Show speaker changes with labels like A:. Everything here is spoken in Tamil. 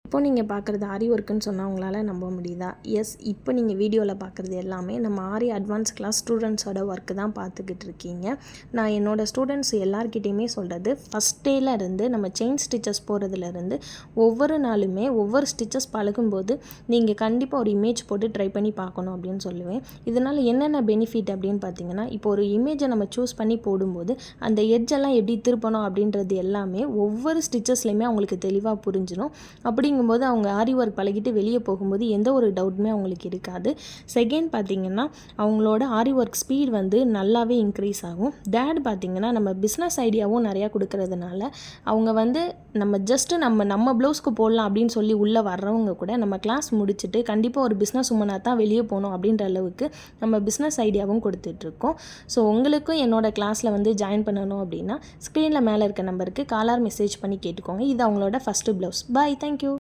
A: இப்போ நீங்கள் பார்க்குறது ஆரி ஒர்க்குன்னு சொன்னால் உங்களால் நம்ப முடியுதா? எஸ், இப்போ நீங்கள் வீடியோவில் பார்க்குறது எல்லாமே நம்ம ஆரி அட்வான்ஸ் கிளாஸ் ஸ்டூடெண்ட்ஸோட ஒர்க்கு தான் பார்த்துக்கிட்டு இருக்கீங்க. நான் என்னோடய ஸ்டூடெண்ட்ஸ் எல்லார்கிட்டையுமே சொல்கிறது, ஃபஸ்ட் டேலேருந்து நம்ம செயின் ஸ்டிச்சஸ் போகிறதுலேருந்து ஒவ்வொரு நாளுமே ஒவ்வொரு ஸ்டிச்சஸ் பழகும்போது நீங்கள் கண்டிப்பாக ஒரு இமேஜ் போட்டு ட்ரை பண்ணி பார்க்கணும் அப்படின்னு சொல்லுவேன். இதனால் என்னென்ன பெனிஃபிட் அப்படின்னு பார்த்தீங்கன்னா, இப்போ ஒரு இமேஜை நம்ம சூஸ் பண்ணி போடும்போது அந்த எட்ஜெல்லாம் எப்படி திருப்பணும் அப்படின்றது எல்லாமே ஒவ்வொரு ஸ்டிச்சஸ்லையுமே அவங்களுக்கு தெளிவாக புரிஞ்சிடும். அப்படிங்கும்போது அவங்க ஆரி ஒர்க் பழகிட்டு வெளியே போகும்போது எந்த ஒரு டவுட்டுமே அவங்களுக்கு இருக்காது. செகண்ட் பார்த்திங்கன்னா, அவங்களோட ஆரி ஒர்க் ஸ்பீட் வந்து நல்லாவே இன்க்ரீஸ் ஆகும். தேர்ட் பார்த்திங்கன்னா, நம்ம பிஸ்னஸ் ஐடியாவும் நிறையா கொடுக்கறதுனால அவங்க வந்து நம்ம ப்ளவுஸ்க்கு போடலாம் அப்படின்னு சொல்லி உள்ளே வர்றவங்க கூட நம்ம கிளாஸ் முடிச்சுட்டு கண்டிப்பாக ஒரு பிஸ்னஸ் உமனாக தான் வெளியே போகணும் அப்படின்ற அளவுக்கு நம்ம பிஸ்னஸ் ஐடியாவும் கொடுத்துட்ருக்கோம். ஸோ உங்களுக்கும் என்னோடய கிளாஸில் வந்து ஜாயின் பண்ணணும் அப்படின்னா ஸ்க்ரீனில் மேலே இருக்க நம்பருக்கு காலர் மெசேஜ் பண்ணி கேட்டுக்கோங்க. இது அவங்களோட ஃபஸ்ட்டு ப்ளவுஸ். பாய், தேங்க்யூ.